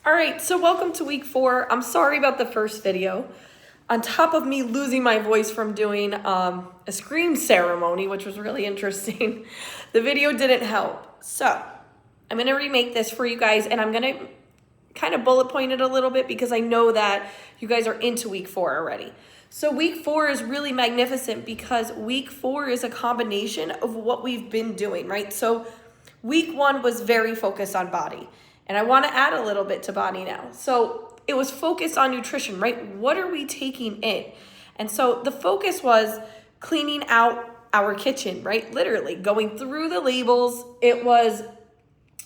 All right, so welcome to week 4. I'm sorry about the first video. On top of me losing my voice from doing a scream ceremony, which was really interesting, the video didn't help. So I'm going to remake this for you guys, and I'm going to kind of bullet point it a little bit because I know that you guys are into week 4 already. So week 4 is really magnificent because week 4 is a combination of what we've been doing, right? So week 1 was very focused on body. And I want to add a little bit to body now. So it was focused on nutrition, right? What are we taking in? And so the focus was cleaning out our kitchen, right? Literally going through the labels. It was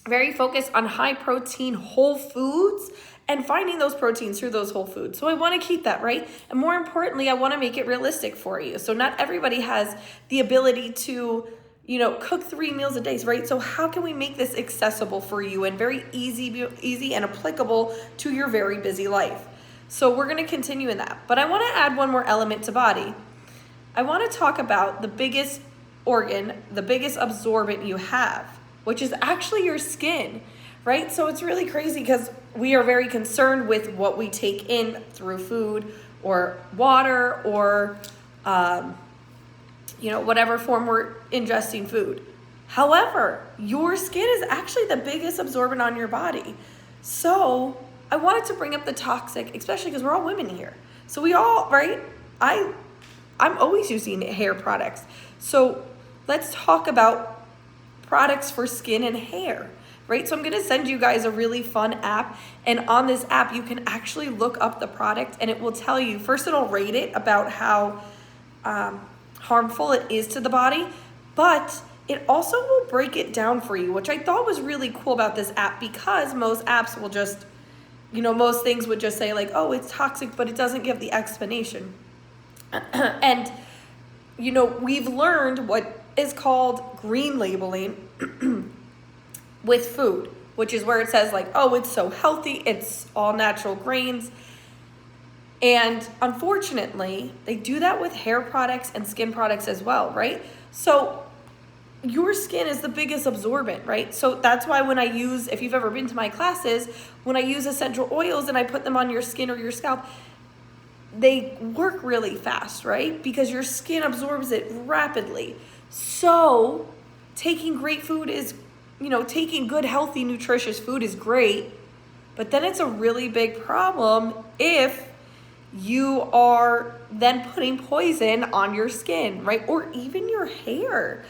very focused on high protein whole foods and finding those proteins through those whole foods. So I want to keep that, right? And more importantly, I want to make it realistic for you. So not everybody has the ability to cook 3 meals a day, right? So how can we make this accessible for you and very easy and applicable to your very busy life? So we're going to continue in that. But I want to add one more element to body. I want to talk about the biggest organ, the biggest absorbent you have, which is actually your skin, right? So it's really crazy because we are very concerned with what we take in through food or water or whatever form we're ingesting food. However, your skin is actually the biggest absorbent on your body. So I wanted to bring up the toxic, especially because we're all women here. So we all, right? I'm always using hair products. So let's talk about products for skin and hair, right? So I'm going to send you guys a really fun app. And on this app, you can actually look up the product and it will tell you, first it'll rate it about how harmful it is to the body, but it also will break it down for you, which I thought was really cool about this app because most apps will just, most things would just say like, oh, it's toxic, but it doesn't give the explanation. And, we've learned what is called green labeling with food, which is where it says like, oh, it's so healthy, it's all natural grains. And unfortunately, they do that with hair products and skin products as well, right? So your skin is the biggest absorbent, right? So that's why when I use, if you've ever been to my classes, when I use essential oils and I put them on your skin or your scalp, they work really fast, right? Because your skin absorbs it rapidly. So taking great food is, taking good, healthy, nutritious food is great, but then it's a really big problem if you are then putting poison on your skin, right? Or even your hair.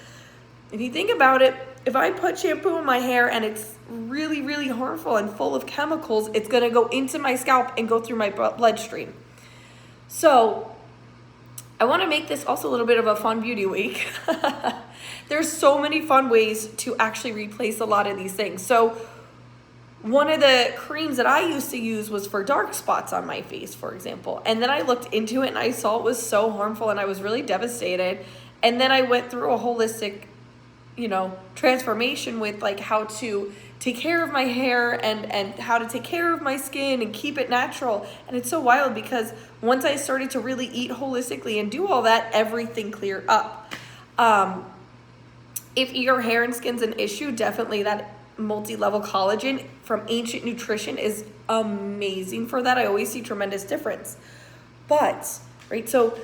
If you think about it, if I put shampoo in my hair and it's really, really harmful and full of chemicals, it's going to go into my scalp and go through my bloodstream. So I want to make this also a little bit of a fun beauty week. There's so many fun ways to actually replace a lot of these things. So one of the creams that I used to use was for dark spots on my face, for example. And then I looked into it and I saw it was so harmful and I was really devastated. And then I went through a holistic, transformation with like how to take care of my hair and how to take care of my skin and keep it natural. And it's so wild because once I started to really eat holistically and do all that, everything cleared up. If your hair and skin's an issue, definitely that multi-level collagen from Ancient Nutrition is amazing for that. I always see tremendous difference. But, right, so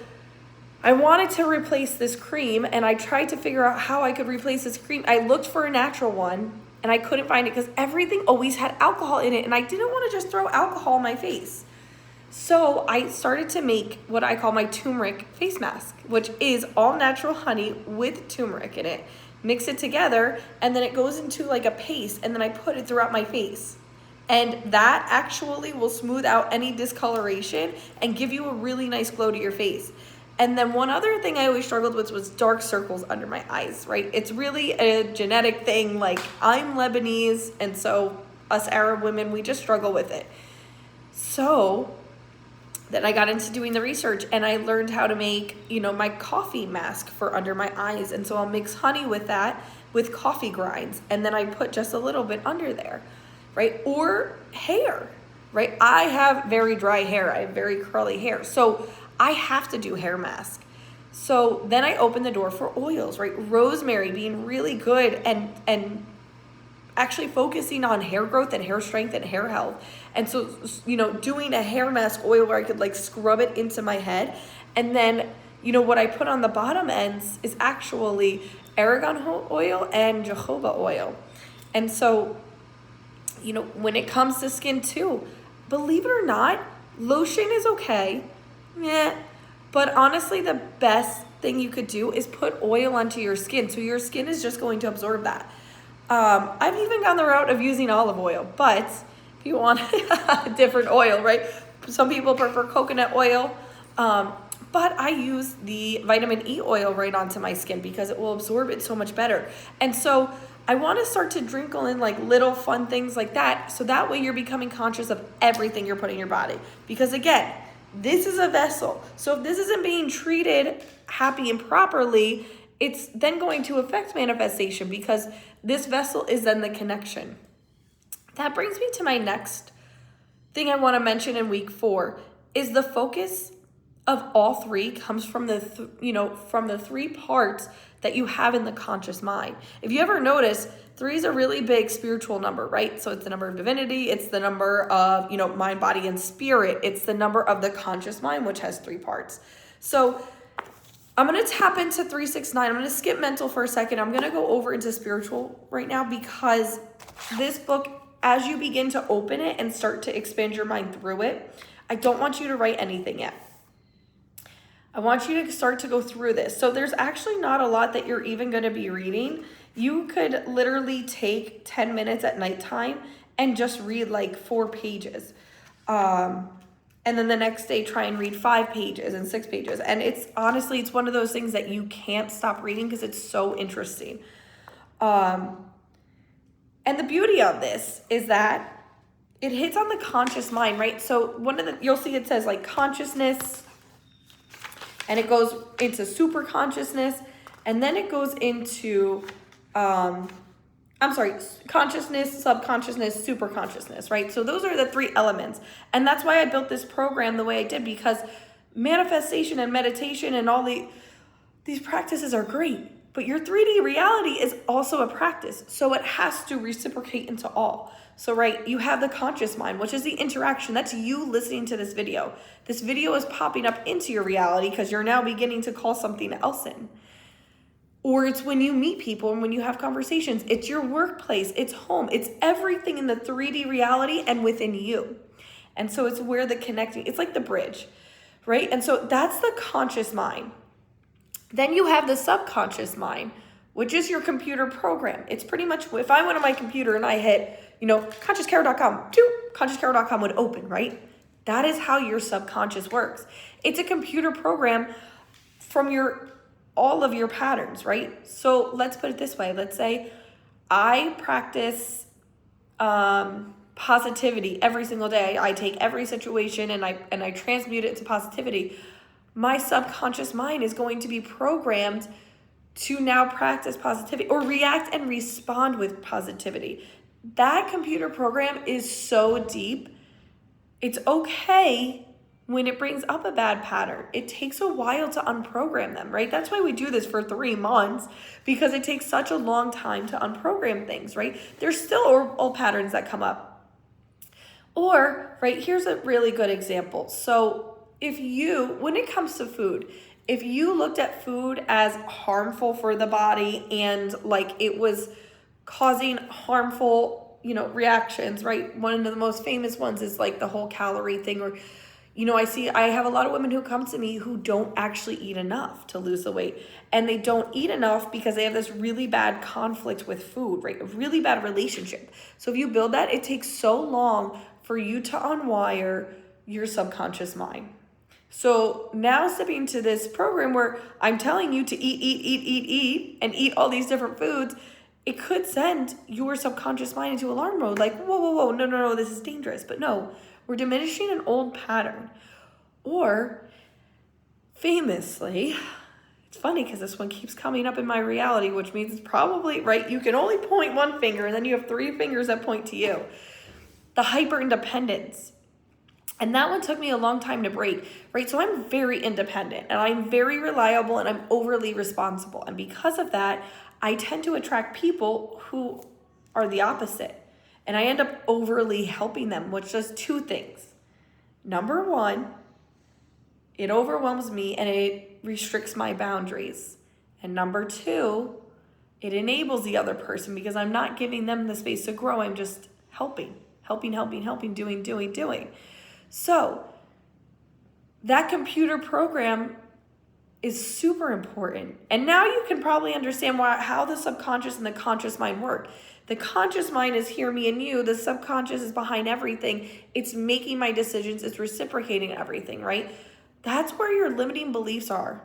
I wanted to replace this cream and I tried to figure out how I could replace this cream. I looked for a natural one and I couldn't find it because everything always had alcohol in it and I didn't want to just throw alcohol on my face. So I started to make what I call my turmeric face mask, which is all natural honey with turmeric in it. Mix it together, and then it goes into like a paste, and then I put it throughout my face. And that actually will smooth out any discoloration and give you a really nice glow to your face. And then one other thing I always struggled with was dark circles under my eyes, right? It's really a genetic thing. Like, I'm Lebanese, and so us Arab women, we just struggle with it. So then I got into doing the research and I learned how to make, my coffee mask for under my eyes. And so I'll mix honey with that with coffee grinds. And then I put just a little bit under there, right? Or hair, right? I have very dry hair. I have very curly hair. So I have to do hair mask. So then I opened the door for oils, right? Rosemary being really good and actually focusing on hair growth and hair strength and hair health. And so, doing a hair mask oil where I could like scrub it into my head. And then, what I put on the bottom ends is actually argan oil and jojoba oil. And so, when it comes to skin too, believe it or not, lotion is okay. Yeah. But honestly, the best thing you could do is put oil onto your skin. So your skin is just going to absorb that. I've even gone the route of using olive oil, but if you want a different oil, right? Some people prefer coconut oil, but I use the vitamin E oil right onto my skin because it will absorb it so much better. And so I want to start to drinkle in like little fun things like that. So that way you're becoming conscious of everything you're putting in your body. Because again, this is a vessel. So if this isn't being treated happy and properly, it's then going to affect manifestation because this vessel is then the connection. That brings me to my next thing I want to mention in week 4 is the focus of all three comes from the from the 3 parts that you have in the conscious mind. If you ever notice, 3 is a really big spiritual number, right? So it's the number of divinity, it's the number of, mind, body, and spirit. It's the number of the conscious mind, which has 3 parts. So I'm going to tap into 369. I'm going to skip mental for a second. I'm going to go over into spiritual right now because this book, as you begin to open it and start to expand your mind through it, I don't want you to write anything yet. I want you to start to go through this. So there's actually not a lot that you're even going to be reading. You could literally take 10 minutes at nighttime and just read like 4 pages. And then the next day try and read 5 pages and 6 pages. And it's one of those things that you can't stop reading because it's so interesting. And the beauty of this is that it hits on the conscious mind, right? So you'll see it says like consciousness, and it goes into super consciousness, and then it goes into, consciousness, subconsciousness, super consciousness, right? So those are the 3 elements. And that's why I built this program the way I did, because manifestation and meditation and all these practices are great, but your 3D reality is also a practice. So it has to reciprocate into all. So, right, you have the conscious mind, which is the interaction. That's you listening to this video. This video is popping up into your reality because you're now beginning to call something else in. Or it's when you meet people and when you have conversations. It's your workplace. It's home. It's everything in the 3D reality and within you. And so it's where the connecting, it's like the bridge, right? And so that's the conscious mind. Then you have the subconscious mind, which is your computer program. It's pretty much, if I went on my computer and I hit, consciouscarol.com, consciouscarol.com would open, right? That is how your subconscious works. It's a computer program from all of your patterns, right? So let's put it this way. Let's say I practice positivity every single day. I take every situation and I transmute it to positivity. My subconscious mind is going to be programmed to now practice positivity or react and respond with positivity. That computer program is so deep. It's okay when it brings up a bad pattern. It takes a while to unprogram them, right? That's why we do this for 3 months, because it takes such a long time to unprogram things, right? There's still old patterns that come up. Or, right, here's a really good example. So when it comes to food, if you looked at food as harmful for the body and like it was causing harmful, reactions, right? One of the most famous ones is like the whole calorie thing, or, I have a lot of women who come to me who don't actually eat enough to lose the weight. And they don't eat enough because they have this really bad conflict with food, right? A really bad relationship. So if you build that, it takes so long for you to unwire your subconscious mind. So now stepping to this program where I'm telling you to eat, and eat all these different foods, it could send your subconscious mind into alarm mode. Like, whoa, no, this is dangerous. But no, we're diminishing an old pattern. Or famously, it's funny because this one keeps coming up in my reality, which means it's probably, right, you can only point one finger and then you have 3 fingers that point to you. The hyper independence. And that one took me a long time to break, right? So I'm very independent and I'm very reliable and I'm overly responsible. And because of that, I tend to attract people who are the opposite. And I end up overly helping them, which does two things. Number one, it overwhelms me and it restricts my boundaries. And number two, it enables the other person because I'm not giving them the space to grow. I'm just helping, doing. So that computer program is super important. And now you can probably understand how the subconscious and the conscious mind work. The conscious mind is hear me and you. The subconscious is behind everything. It's making my decisions. It's reciprocating everything, right? That's where your limiting beliefs are.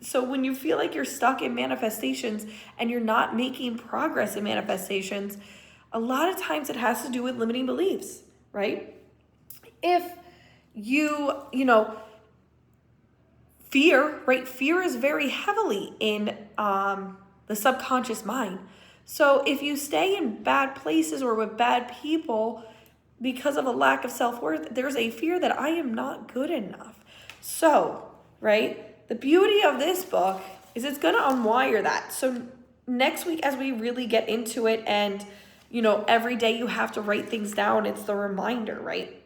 So when you feel like you're stuck in manifestations and you're not making progress in manifestations, a lot of times it has to do with limiting beliefs, right? If fear, right? Fear is very heavily in the subconscious mind. So if you stay in bad places or with bad people because of a lack of self-worth, there's a fear that I am not good enough. So, right? The beauty of this book is it's going to unwire that. So next week, as we really get into it and, every day you have to write things down, it's the reminder, right?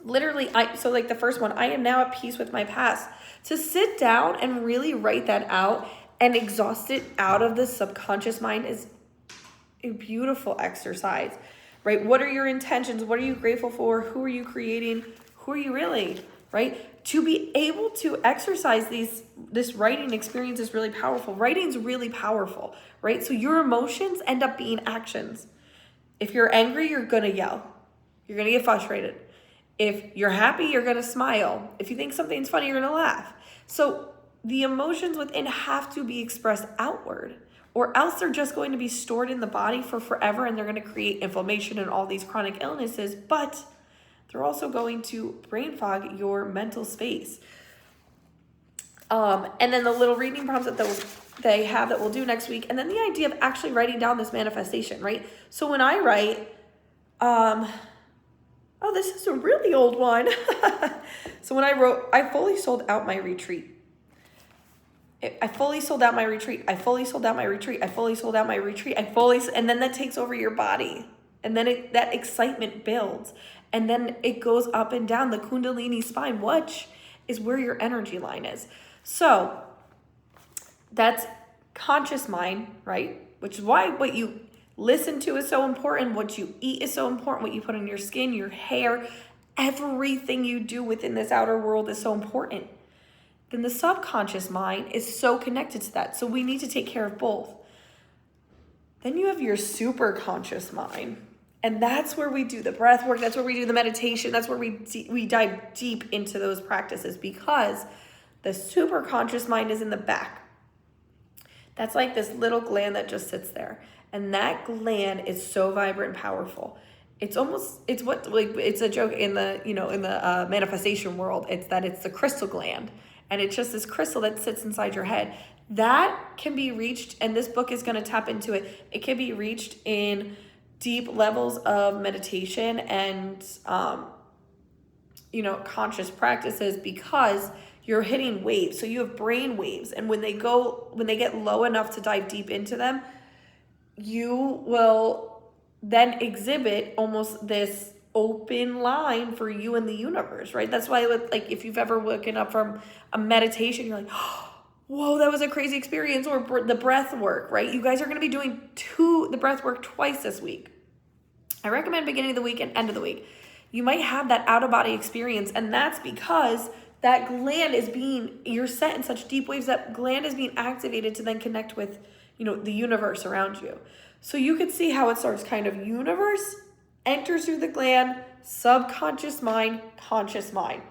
Literally, like the first one, I am now at peace with my past. To sit down and really write that out and exhaust it out of the subconscious mind is a beautiful exercise, right? What are your intentions? What are you grateful for? Who are you creating? Who are you really, right? To be able to exercise this writing experience is really powerful. Writing's really powerful, right? So your emotions end up being actions. If you're angry, you're gonna yell. You're gonna get frustrated. If you're happy, you're gonna smile. If you think something's funny, you're gonna laugh. So the emotions within have to be expressed outward, or else they're just going to be stored in the body for forever, and they're gonna create inflammation and all these chronic illnesses, but they're also going to brain fog your mental space. And then the little reading prompts that they have that we'll do next week. And then the idea of actually writing down this manifestation, right? So when I write, this is a really old one. So when I wrote, I fully sold out my retreat. I fully sold out my retreat. I fully sold out my retreat. I fully sold out my retreat. And then that takes over your body. And then that excitement builds. And then it goes up and down the Kundalini spine, which is where your energy line is. So that's conscious mind, right? Which is why what you listen to is so important. What you eat is so important. What you put on your skin, your hair, everything you do within this outer world is so important. Then the subconscious mind is so connected to that. So we need to take care of both. Then you have your super conscious mind. And that's where we do the breath work. That's where we do the meditation. That's where we dive deep into those practices, because the super conscious mind is in the back. That's like this little gland that just sits there. And that gland is so vibrant and powerful. It's a joke in the manifestation world. It's the crystal gland. And it's just this crystal that sits inside your head. That can be reached, and this book is going to tap into it. It can be reached in deep levels of meditation and conscious practices, because you're hitting waves. So you have brain waves, and when they get low enough to dive deep into them, you will then exhibit almost this open line for you and the universe, right? That's why, like, if you've ever woken up from a meditation, you're like, whoa, that was a crazy experience. Or the breath work, right? You guys are going to be doing the breath work twice this week. I recommend beginning of the week and end of the week. You might have that out of body experience, and that's because that gland you're set in such deep waves, that gland is being activated to then connect with, the universe around you. So you could see how it starts kind of universe, enters through the gland, subconscious mind, conscious mind,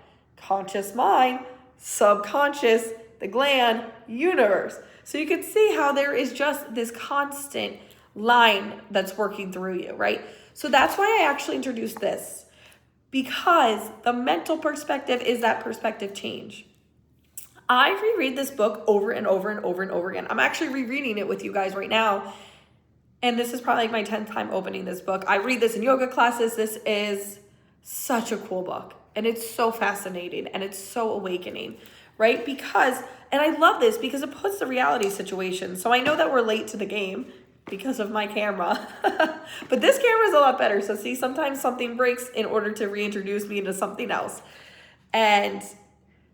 subconscious, the gland, universe. So you can see how there is just this constant line that's working through you, right? So that's why I actually introduced this, because the mental perspective is that perspective change. I reread this book over and over and over and over again. I'm actually rereading it with you guys right now. And this is probably like my 10th time opening this book. I read this in yoga classes. This is such a cool book. And it's so fascinating and it's so awakening, right? And I love this because it puts the reality situation. So I know that we're late to the game. because of my camera. But this camera is a lot better. So see, sometimes something breaks in order to reintroduce me into something else. And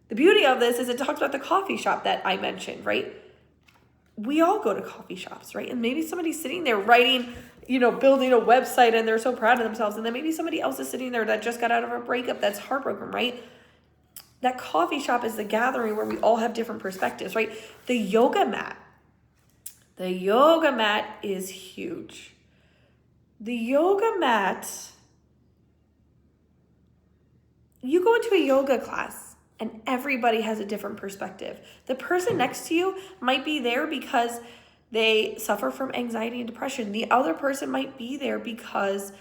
the beauty of this is it talks about the coffee shop that I mentioned, right? We all go to coffee shops, right? And maybe somebody's sitting there writing, building a website and they're so proud of themselves. And then maybe somebody else is sitting there that just got out of a breakup that's heartbroken, right? That coffee shop is the gathering where we all have different perspectives, right? The yoga mat is huge. The yoga mat, you go into a yoga class and everybody has a different perspective. The person next to you might be there because they suffer from anxiety and depression. The other person might be there because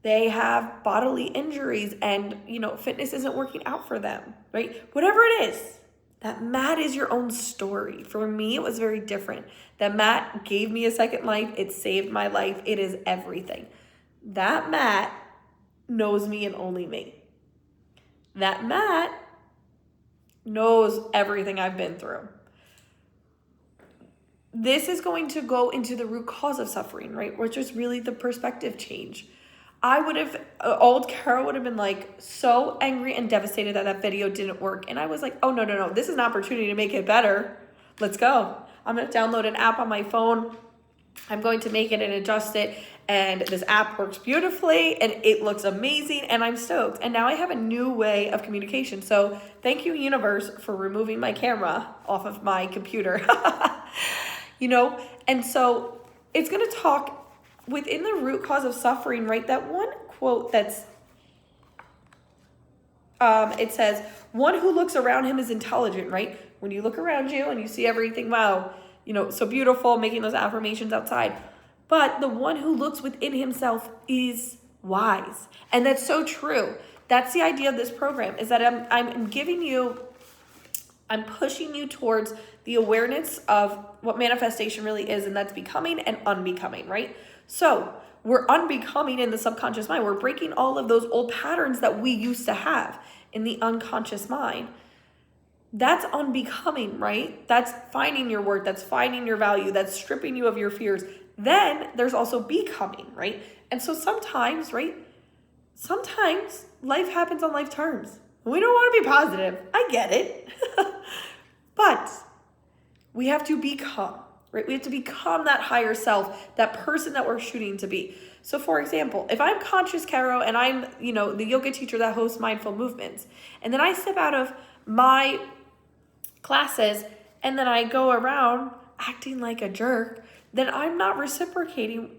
they have bodily injuries and, fitness isn't working out for them, right? Whatever it is, that mat is your own story. For me, it was very different. That mat gave me a second life. It saved my life. It is everything. That mat knows me and only me. That mat knows everything I've been through. This is going to go into the root cause of suffering, right? Which is really the perspective change. Old Carol would have been like so angry and devastated that video didn't work. And I was like, oh, no. This is an opportunity to make it better. Let's go. I'm going to download an app on my phone. I'm going to make it and adjust it. And this app works beautifully and it looks amazing and I'm stoked. And now I have a new way of communication. So thank you, universe, for removing my camera off of my computer. And so it's going to talk within the root cause of suffering, right? That one quote that's, it says, one who looks around him is intelligent, right? When you look around you and you see everything, wow, so beautiful, making those affirmations outside. But the one who looks within himself is wise. And that's so true. That's the idea of this program, is that I'm pushing you towards the awareness of what manifestation really is, and that's becoming and unbecoming, right? So we're unbecoming in the subconscious mind. We're breaking all of those old patterns that we used to have in the unconscious mind. That's unbecoming, right? That's finding your worth. That's finding your value. That's stripping you of your fears. Then there's also becoming, right? And so sometimes, right? Sometimes life happens on life terms. We don't want to be positive. I get it. But we have to become, right? We have to become that higher self, that person that we're shooting to be. So for example, if I'm Conscious Caro and I'm, the yoga teacher that hosts Mindful Movements, and then I step out of my classes and then I go around acting like a jerk, then I'm not reciprocating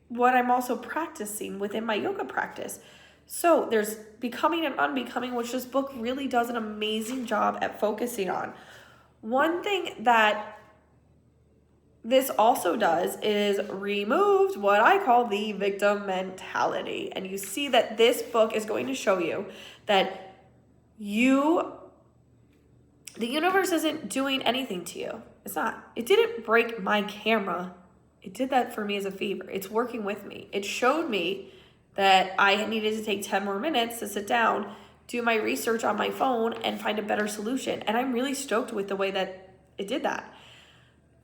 what I'm also practicing within my yoga practice. So there's becoming and unbecoming, which this book really does an amazing job at focusing on. One thing that this also does is removed what I call the victim mentality. And you see that this book is going to show you that the universe isn't doing anything to you. It's not. It didn't break my camera. It did that for me as a favor. It's working with me. It showed me that I needed to take 10 more minutes to sit down, do my research on my phone, and find a better solution. And I'm really stoked with the way that it did that.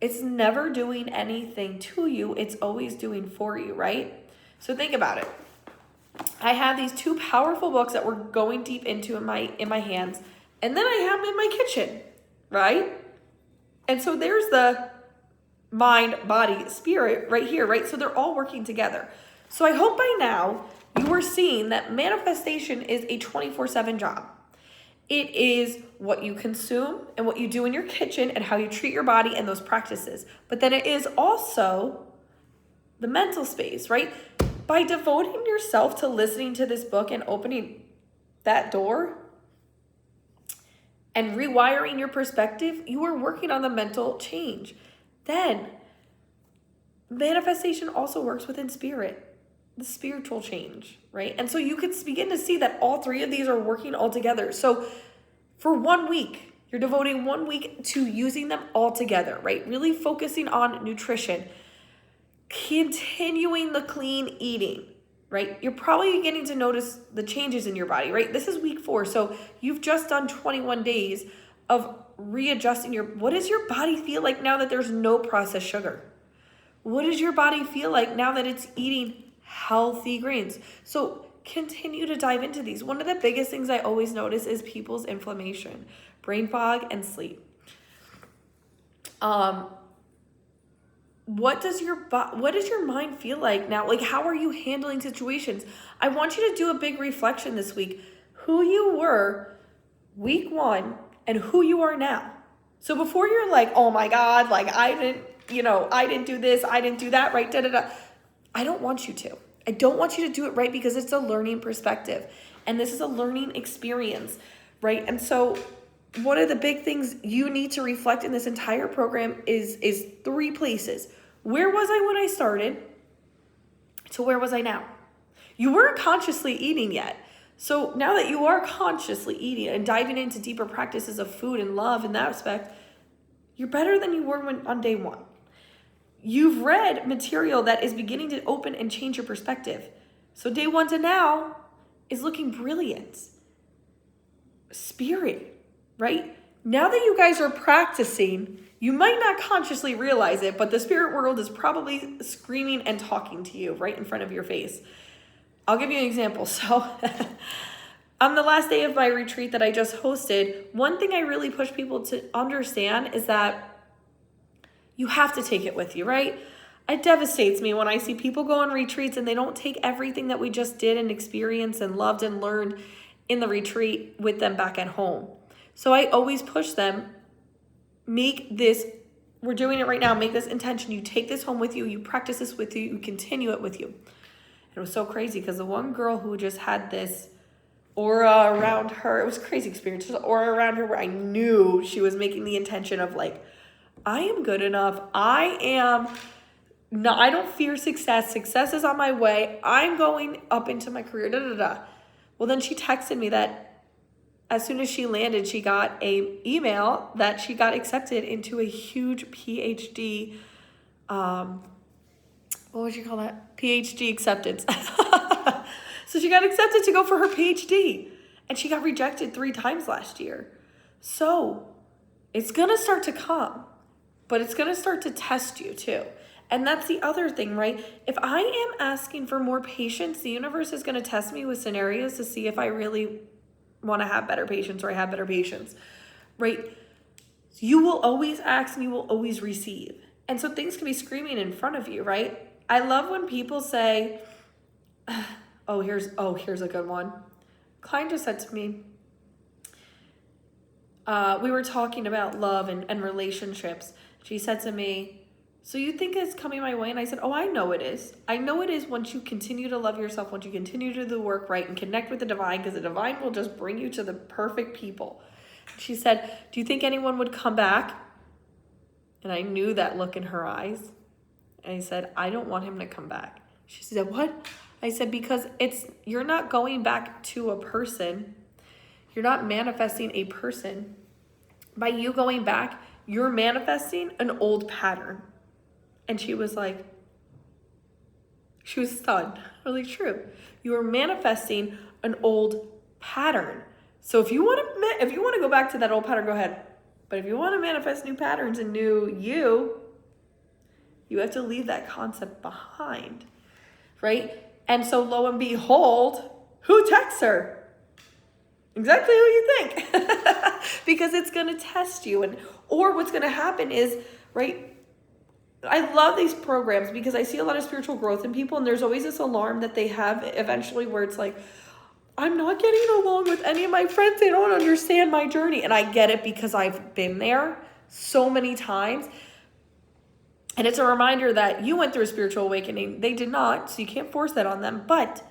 It's never doing anything to you. It's always doing for you, right? So think about it. I have these two powerful books that we're going deep into in my hands. And then I have them in my kitchen, right? And so there's the mind, body, spirit right here, right? So they're all working together. So I hope by now you are seeing that manifestation is a 24/7 job. It is what you consume and what you do in your kitchen and how you treat your body and those practices. But then it is also the mental space, right? By devoting yourself to listening to this book and opening that door and rewiring your perspective, you are working on the mental change. Then manifestation also works within spirit, the spiritual change, right? And so you can begin to see that all three of these are working all together. So for 1 week, you're devoting 1 week to using them all together, right? Really focusing on nutrition, continuing the clean eating, right? You're probably beginning to notice the changes in your body, right? This is week 4. So you've just done 21 days of readjusting what does your body feel like now that there's no processed sugar? What does your body feel like now that it's eating healthy grains? So continue to dive into these. One of the biggest things I always notice is people's inflammation, brain fog, and sleep. What does your mind feel like now? Like, how are you handling situations? I want you to do a big reflection this week. Who you were week 1 and who you are now. So before you're like, oh my God, like I didn't do this, I didn't do that, right? I don't want you to. I don't want you to do it right because it's a learning perspective. And this is a learning experience, right? And so one of the big things you need to reflect in this entire program is 3 places. Where was I when I started? To where was I now? You weren't consciously eating yet. So now that you are consciously eating and diving into deeper practices of food and love in that aspect, you're better than you were on day 1. You've read material that is beginning to open and change your perspective. So day 1 to now is looking brilliant. Spirit, right? Now that you guys are practicing, you might not consciously realize it, but the spirit world is probably screaming and talking to you right in front of your face. I'll give you an example. So on the last day of my retreat that I just hosted, one thing I really push people to understand is that you have to take it with you, right? It devastates me when I see people go on retreats and they don't take everything that we just did and experienced and loved and learned in the retreat with them back at home. So I always push them, we're doing it right now, make this intention. You take this home with you, you practice this with you, you continue it with you. It was so crazy because the one girl who just had this aura around her, it was a crazy experience, just aura around her where I knew she was making the intention of like, I am good enough. I don't fear success. Success is on my way. I'm going up into my career, Well, then she texted me that as soon as she landed, she got an email that she got accepted into a huge PhD, what would you call that? PhD acceptance. So she got accepted to go for her PhD and she got rejected 3 times last year. So it's going to start to come, but it's going to start to test you too. And that's the other thing, right? If I am asking for more patience, the universe is going to test me with scenarios to see if I really want to have better patience or I have better patience, right? You will always ask and you will always receive. And so things can be screaming in front of you, right? I love when people say, here's a good one. Klein just said to me, we were talking about love and relationships. She said to me, so you think it's coming my way? And I said, oh, I know it is. I know it is once you continue to love yourself, once you continue to do the work right and connect with the divine, because the divine will just bring you to the perfect people. She said, do you think anyone would come back? And I knew that look in her eyes. And I said, I don't want him to come back. She said, what? I said, because you're not going back to a person. You're not manifesting a person. By you going back, you're manifesting an old pattern. And she was stunned. Really true. You are manifesting an old pattern. So if you want to go back to that old pattern, go ahead. But if you want to manifest new patterns and new you have to leave that concept behind, right? And so lo and behold, who texts her? Exactly who you think. Because it's going to test you. Or what's going to happen is, right, I love these programs because I see a lot of spiritual growth in people, and there's always this alarm that they have eventually where it's like, I'm not getting along with any of my friends. They don't understand my journey. And I get it because I've been there so many times. And it's a reminder that you went through a spiritual awakening. They did not, so you can't force that on them. But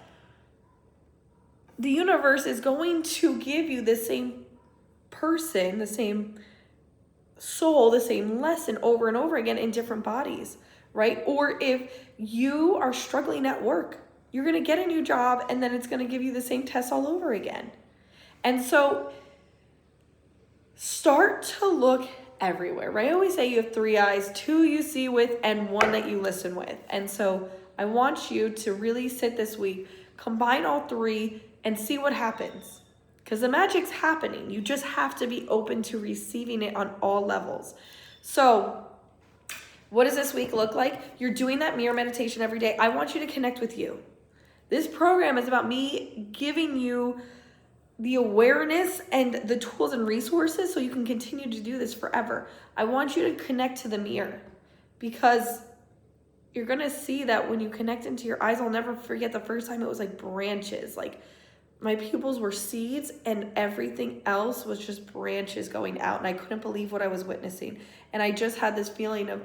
the universe is going to give you the same person, the same soul, the same lesson over and over again in different bodies, right? Or if you are struggling at work, you're going to get a new job and then it's going to give you the same test all over again. And so start to look everywhere, right? I always say you have 3 eyes, 2 you see with and 1 that you listen with. And so I want you to really sit this week, combine all 3 and see what happens. Because the magic's happening. You just have to be open to receiving it on all levels. So What does this week look like? You're doing that mirror meditation every day. I want you to connect with you. This program is about me giving you the awareness and the tools and resources so you can continue to do this forever. I want you to connect to the mirror, because you're going to see that when you connect into your eyes. I'll never forget the first time it was like branches. Like my pupils were seeds and everything else was just branches going out. And I couldn't believe what I was witnessing. And I just had this feeling of,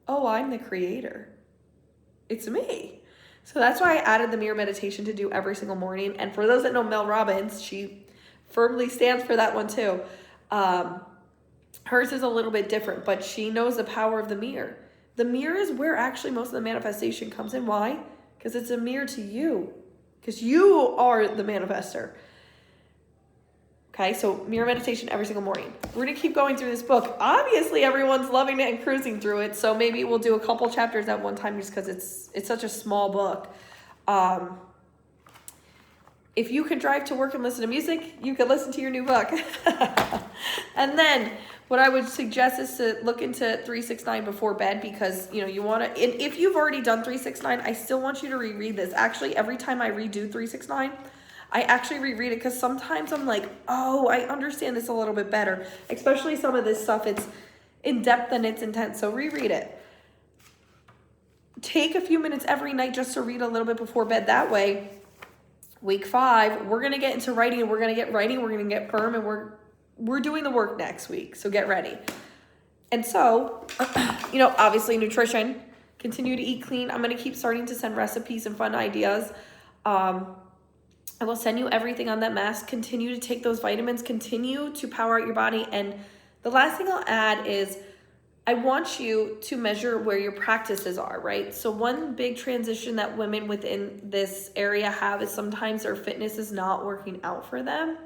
oh, I'm the creator. It's me. So that's why I added the mirror meditation to do every single morning. And for those that know Mel Robbins, she firmly stands for that one too. Hers is a little bit different, but she knows the power of the mirror. The mirror is where actually most of the manifestation comes in. Why? Because it's a mirror to you. Because you are the manifester. Okay, so mirror meditation every single morning. We're going to keep going through this book. Obviously, everyone's loving it and cruising through it. So maybe we'll do a couple chapters at one time just because it's such a small book. If you can drive to work and listen to music, you can listen to your new book. And then what I would suggest is to look into 369 before bed, because you want to, and if you've already done 369, I still want you to reread this. Actually, every time I redo 369, I actually reread it, because sometimes I'm like, oh, I understand this a little bit better. Especially some of this stuff, it's in depth and it's intense. So reread it. Take a few minutes every night just to read a little bit before bed. That way, week 5, we're going to get into writing, and we're going to get writing, we're going to get firm, and we're doing the work next week. So get ready. And so, obviously nutrition, continue to eat clean. I'm going to keep starting to send recipes and fun ideas. I will send you everything on that mask. Continue to take those vitamins. Continue to power out your body. And the last thing I'll add is I want you to measure where your practices are, right? So one big transition that women within this area have is sometimes their fitness is not working out for them.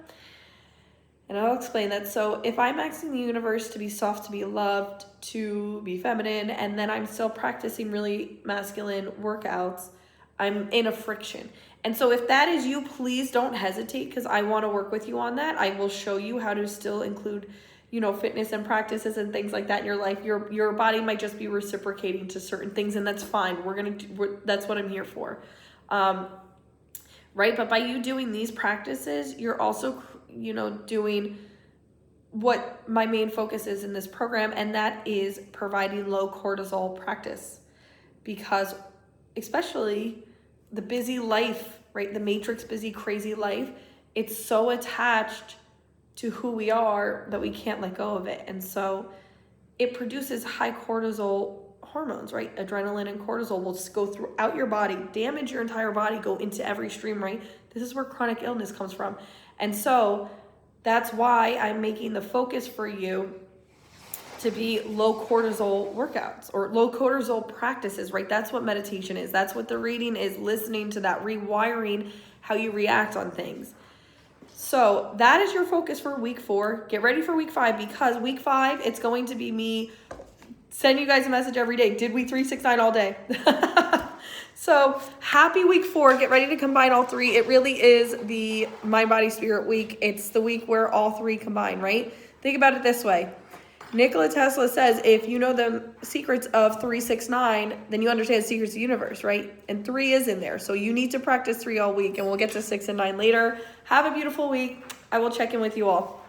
And I'll explain that. So if I'm asking the universe to be soft, to be loved, to be feminine, and then I'm still practicing really masculine workouts, I'm in a friction. And so if that is you, please don't hesitate, because I want to work with you on that. I will show you how to still include, fitness and practices and things like that in your life. Your body might just be reciprocating to certain things, and that's fine. That's what I'm here for. Right? But by you doing these practices, you're also, doing what my main focus is in this program, and that is providing low cortisol practice. Because especially the busy life, right? The matrix busy, crazy life, it's so attached to who we are that we can't let go of it. And so it produces high cortisol hormones, right? Adrenaline and cortisol will just go throughout your body, damage your entire body, go into every stream, right? This is where chronic illness comes from. And so that's why I'm making the focus for you to be low cortisol workouts or low cortisol practices, right? That's what meditation is. That's what the reading is, listening to that, rewiring how you react on things. So that is your focus for week 4. Get ready for week 5, because week 5, it's going to be me sending you guys a message every day. Did we 369 all day? So happy week 4. Get ready to combine all 3. It really is the mind, body, spirit week. It's the week where all 3 combine, right? Think about it this way. Nikola Tesla says, if you know the secrets of 369, then you understand the secrets of the universe, right? And 3 is in there. So you need to practice 3 all week, and we'll get to 6 and 9 later. Have a beautiful week. I will check in with you all.